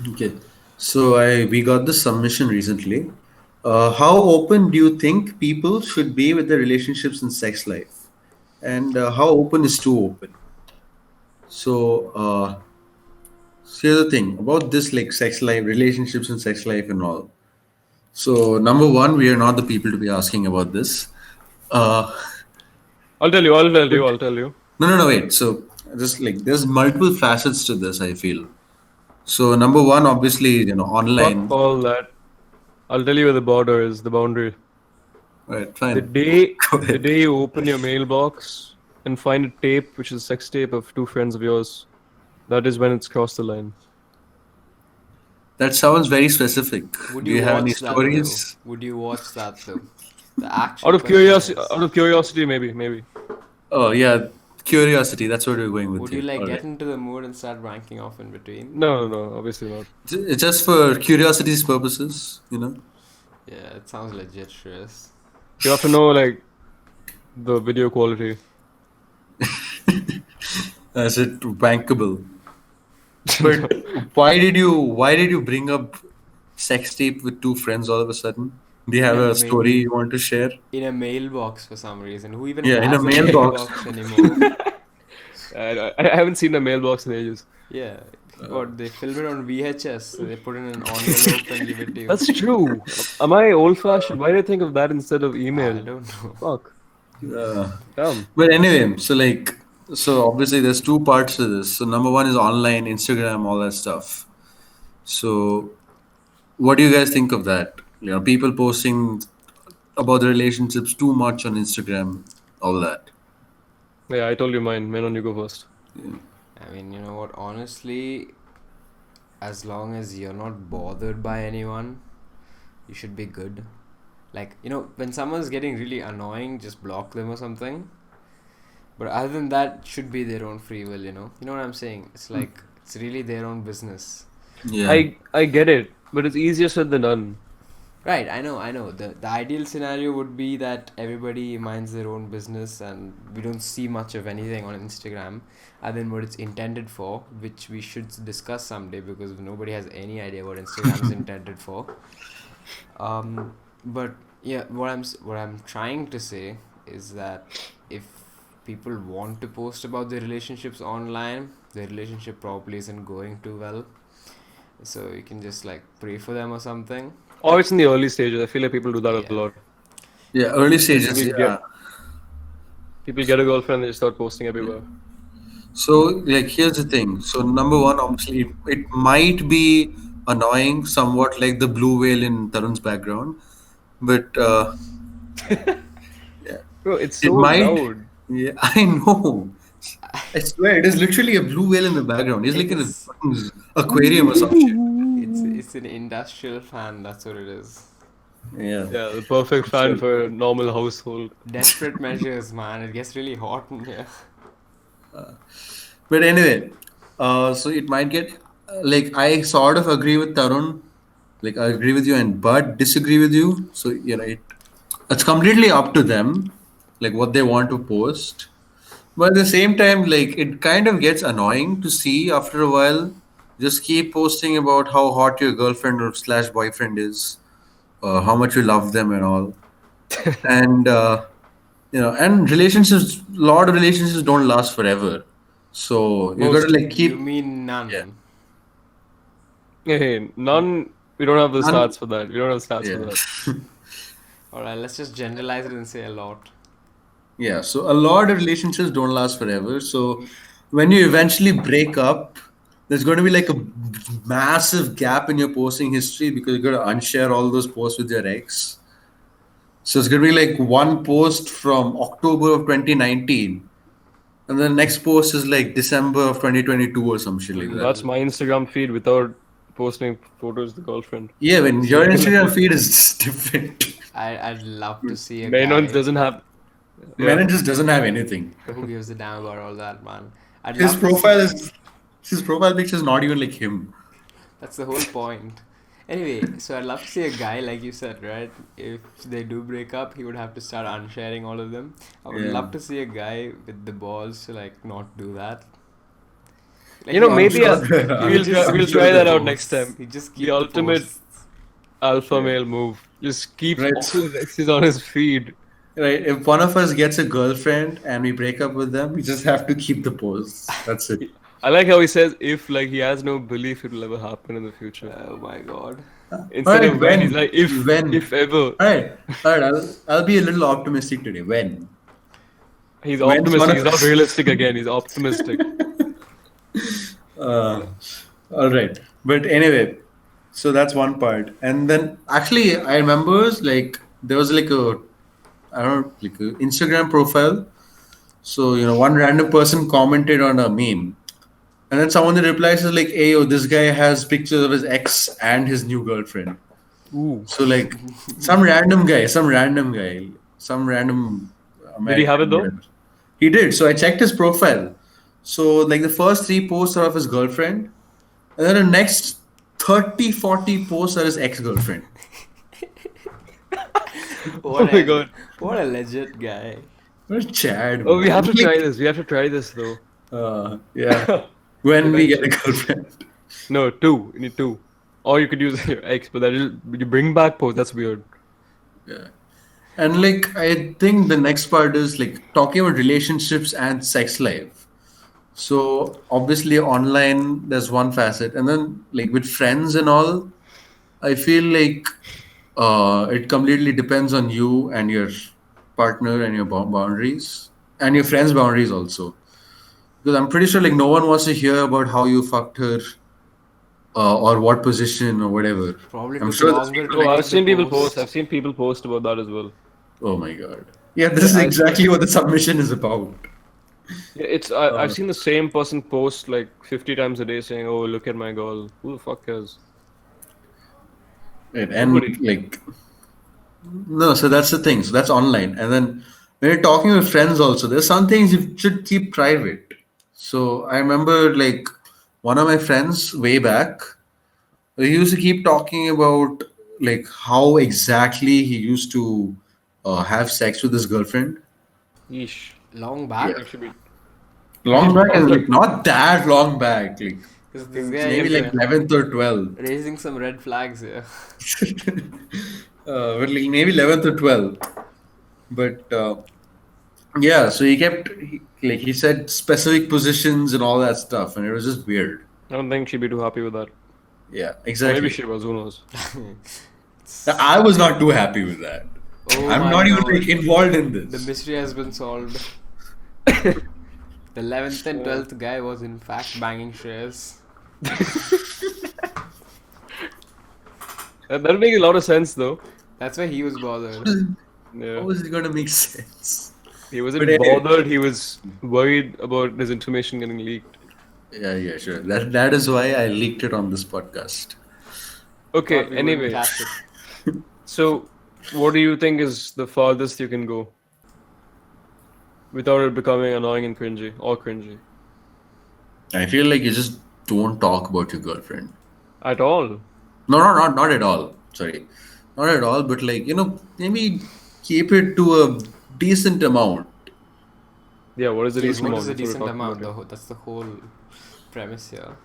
Okay. So we got this submission recently. How open do you think people should be with their relationships and sex life? And how open is too open? So here's the thing about this, like sex life, relationships and sex life and all. So number one, we are not the people to be asking about this. Uh, I'll tell you. I'll tell you. I'll tell you. no, wait. So just like there's multiple facets to this, I feel. So number one, obviously, Fuck online. all that. I'll tell you where the border is. The boundary. All right, The fine. day, Go the ahead. day you open your mailbox and find a tape, which is a sex tape of two friends of yours, that is when it's crossed the line. That sounds very specific. Would Do you you have any watch that though? stories? Would you watch that though? The actual question is, Out of curiosity, maybe. Oh yeah, curiosity. That's what we're going with would you here. like All get right. into the mood and start wanking off in between? No, obviously not. It's just for curiosity's purposes. Yeah, it sounds legit, Shreyas. You have to know like the video quality. Is it bankable? But why did you bring up sex tape with two friends all of a sudden? Do you In have a a story mail, you want to share? in a mailbox for some reason. Who even Yeah, in a has a mailbox. mailbox anymore? I haven't seen a mailbox in ages. Yeah, what they film it on VHS, so they put it in an envelope and give it to you. That's true. Am I old-fashioned? Why did I think of that instead of email? I don't know. Fuck. Uh, Damn. but anyway, so obviously there's two parts to this. So number one is online, Instagram, all that stuff. So what do you guys think of that? People posting about the relationships too much on Instagram, all that. Yeah, I told you mine. Man, on you go first. I mean, you know what? Honestly, as long as you're not bothered by anyone, you should be good. Like, when someone's getting really annoying, just block them or something. But other than that, should be their own free will, you know? You know what I'm saying? It's like, it's really their own business. Yeah. I get it, but it's easier said than done. Right, I know. The ideal scenario would be that everybody minds their own business and we don't see much of anything on Instagram other than what it's intended for, which we should discuss someday because nobody has any idea what Instagram is intended for. But yeah, what I'm trying to say is that if people want to post about their relationships online, their relationship probably isn't going too well. So you can just like pray for them or something. Or it's in the early stages. I feel like people do that a Yeah. lot. Yeah, early When stages. Yeah. people get a girlfriend, they just start posting everywhere. So, like, here's the thing. So, number one, obviously, it might be annoying, somewhat like the blue whale in Tarun's background, but yeah, Bro, it's it so might. loud. Yeah, I know. I swear, it is literally a blue whale in the background. He's It like in a is. fucking aquarium or some shit. It's an industrial fan. That's what it is. Yeah. Yeah, the perfect fan So, for a normal household. Desperate measures, man. It gets really hot in here. but anyway, so it might get like I sort of agree with Tarun. Like I agree with you and but disagree with you. So it's completely up to them, like what they want to post. But at the same time, like it kind of gets annoying to see after a while. Just keep posting about how hot your girlfriend or slash boyfriend is, how much you love them and all, and and relationships. A lot of relationships don't last forever, so you got to Most. like You keep. mean Yeah, none? Hey, none. We don't have the none, stats for that. We don't have stats for yeah. that. Alright, let's just generalize it and say a lot. Yeah, so a lot of relationships don't last forever. So when you eventually break up, there's going to be like a massive gap in your posting history because you got to unshare all those posts with your ex. So it's going to be like one post from October of 2019, and then the next post is like December of 2022 or some shit like that. That's Well, my Instagram feed without posting photos of the girlfriend. Yeah, when It's your looking like Instagram this. feed is just different. I'd love to see a Maynard guy doesn't have. Yeah. Menon just doesn't have anything. who gives a damn about all that, man. I'd His love to profile see. is his profile picture is not even like him. That's the whole point. Anyway, so I'd love to see a guy like you said, right? If they do break up, he would have to start unsharing all of them. I would Yeah. love to see a guy with the balls to like not do that. Like, You know, he maybe posts- we'll just we'll keep try the that out posts. next time. He just The keep ultimate posts. alpha male move. Just keeps Right. all his exes on his feed. Right. If one of us gets a girlfriend and we break up with them, we just have to keep the posts. That's it. I like how he says if like he has no belief it will ever happen in the future. Oh my god. Instead Alright, of when, he's like when? if ever. Alright. Alright, I'll be a little optimistic today. When? He's When's one optimistic. of He's not us? realistic again. He's optimistic. Uh, all right. But anyway, so that's one part. And then actually I remember like there was like a I don't know, like a Instagram profile. So, one random person commented on a meme. And then someone that replies is like, hey, yo, this guy has pictures of his ex and his new girlfriend. Ooh. So, like, some random guy, some random Did he have it though? whatever. He did. So, I checked his profile. So, like, the first 3 posts are of his girlfriend. And then the next 30, 40 posts are his ex girlfriend. Oh my god. What a legit guy. What a Chad. Oh, we man. have to Like, try this. We have to try this though. Yeah. When we get a girlfriend. No, 2. You need 2. Or you could use your ex, but that'll you bring back post. That's weird. Yeah. And like I think the next part is like talking about relationships and sex life. So obviously online there's one facet, and then like with friends and all, I feel like it completely depends on you and your partner and your boundaries and your friends' boundaries also. Because I'm pretty sure like no one wants to hear about how you fucked her or what position or whatever. Probably I'm took sure there's longer people to Oh, like, I've make seen the people post. post. I've seen people post about that as well. oh my god. Yeah, this is I- exactly what the submission is about. Yeah, I've seen the same person post like 50 times a day saying, "Oh, look at my girl." Who the fuck cares? Right. And Nobody. like no, so that's the thing. So that's online. And then when you're talking with friends also, there's some things you should keep private. So I remember like one of my friends way back, he used to keep talking about like how exactly he used to have sex with his girlfriend. Yeesh. Long back? It should be. Long back and like not that long back, like Because this it's guy maybe is like 11th or 12th. raising some red flags here. But like maybe 11th or 12th. But yeah, so he said specific positions and all that stuff, and it was just weird. I don't think she'd be too happy with that. Yeah, Or exactly. maybe she was. Who knows? I was not too happy with that. Oh I'm my not even God. like involved in The this. mystery has been solved. The 11th and 12th guy was in fact banging Shreyas. That'll make a lot of sense though. That's why he was bothered. Yeah. How is it going to make sense? He wasn't But anyway. bothered. He was worried about his information getting leaked. Yeah, sure. That is why I leaked it on this podcast. Okay. Thought we wouldn't Anyway, catch it. so what do you think is the farthest you can go without it becoming annoying and cringy or cringy I feel like you just don't talk about your girlfriend. at all? No, not at all. Sorry, not at all. But like maybe keep it to a decent amount. Yeah. What is the decent What amount? is a That's what we're decent talking amount? about here. That's the whole premise here.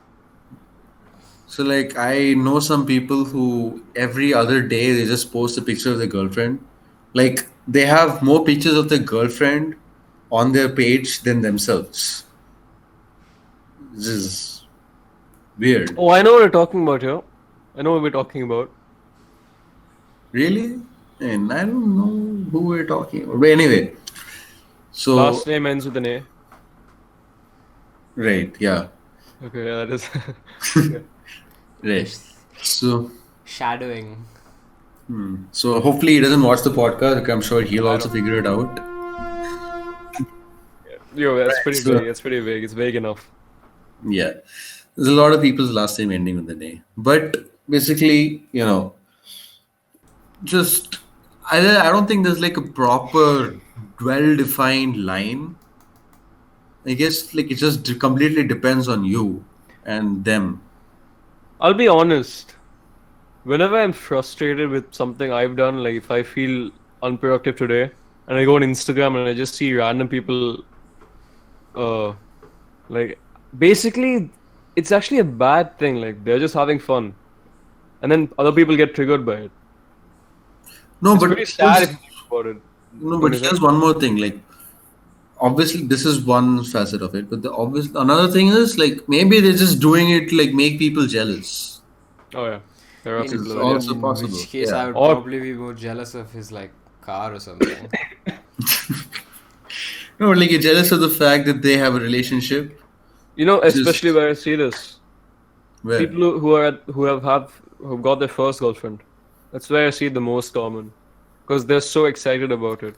So like I know some people who every other day they just post a picture of their girlfriend. Like they have more pictures of their girlfriend on their page than themselves. This is weird. Oh, I know what we're talking about here. I know what we're talking about. Really? And I don't know who we're talking about. But anyway. So Last name ends with an A. right, yeah. Okay, yeah, that is. Right. So Shadowing. so hopefully he doesn't watch the podcast. Like I'm sure he'll also figure it out. Yo, that's pretty so- vague. That's pretty vague. It's vague enough. Yeah. There's a lot of people's last name ending with an A. But basically, just I don't think there's like a proper well-defined line. I guess like it just completely depends on you and them. I'll be honest. Whenever I'm frustrated with something I've done, like if I feel unproductive today, and I go on Instagram and I just see random people, like basically it's actually a bad thing. Like they're just having fun, and then other people get triggered by it. No, It's but pretty sad if you think about it. no, What but is it? here's one more thing. Like, obviously, this is one facet of it, but the obvious another thing is like maybe they're just doing it to, like, make people jealous. Oh yeah, there are Which is people In like that. also possible. which case, Yeah. I would Or- probably be more jealous of his like car or something. No, like you're jealous of the fact that they have a relationship. You know, Just- especially where I see this, Where? people who got their first girlfriend. That's where I see it the most common, because they're so excited about it.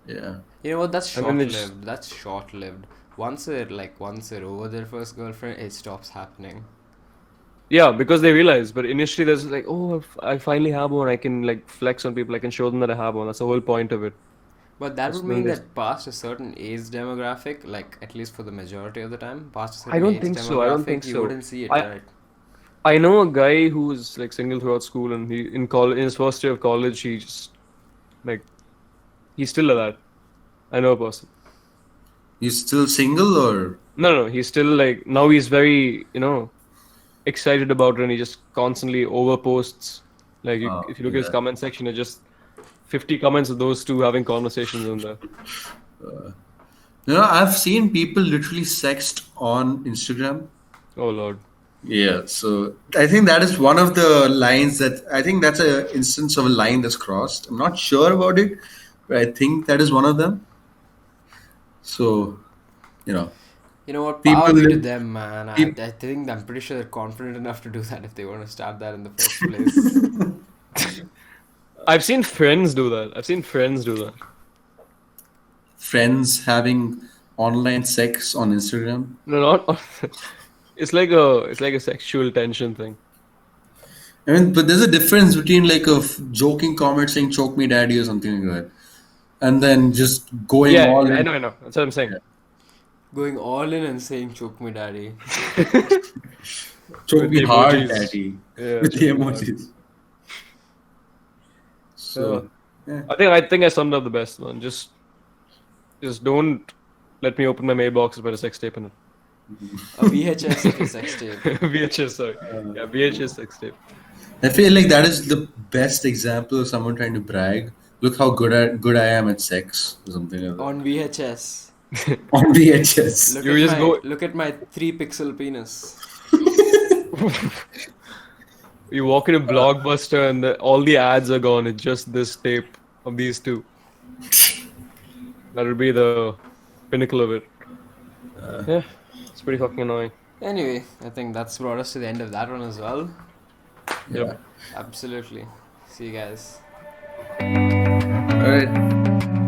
Yeah. You know what? That's And then they short-lived. just- That's short-lived. Once they're over their first girlfriend, it stops happening. Yeah, because they realize. But initially, there's like, oh, I finally have one. I can like flex on people. I can show them that I have one. That's the whole point of it. But that That's would when mean they- that past a certain age demographic, like at least for the majority of the time, past a certain I don't age think so. I don't demographic, think you so. wouldn't see it, I- right? I know a guy who's like single throughout school, and he in college, in his first year of college, he just like he's still like that. I know a person. He's still single or No, he's still like now he's very excited about it, and he just constantly overposts. Like Oh, if you look at his yeah. comment section, it's just 50 comments of those two having conversations in there. I've seen people literally sext on Instagram. Oh lord. Yeah, so I think that is one of the lines that I think that's an instance of a line that's crossed. I'm not sure about it, but I think that is one of them. So, You know what? People Power be to live- them, man. I peop- think I'm pretty sure they're confident enough to do that if they want to start that in the first place. I've seen friends do that. I've seen friends do that. friends having online sex on Instagram. No, not. It's like a sexual tension thing. I mean, but there's a difference between like a joking comment saying "choke me, daddy" or something like that, and then just going Yeah, all I in. know. That's what I'm saying. Going all in and saying "choke me, daddy." Choke With me the hard, emojis. daddy. Yeah, With the choke me hard. emojis. So, yeah. I think I summed up the best one. Just don't let me open my mailbox with a sex tape in it. A VHS of a sex tape. VHS, sorry. Yeah, VHS sex tape. I feel like that is the best example of someone trying to brag. Look how good I am at sex, or something like that. On VHS. On VHS. Look You at just my go- look at my 3-pixel penis. You walk into Blockbuster and all the ads are gone. It's just this tape of these two. That would be the pinnacle of it. Yeah, it's pretty fucking annoying. Anyway, I think that's brought us to the end of that one as well. Yep. Absolutely. See you guys. All right.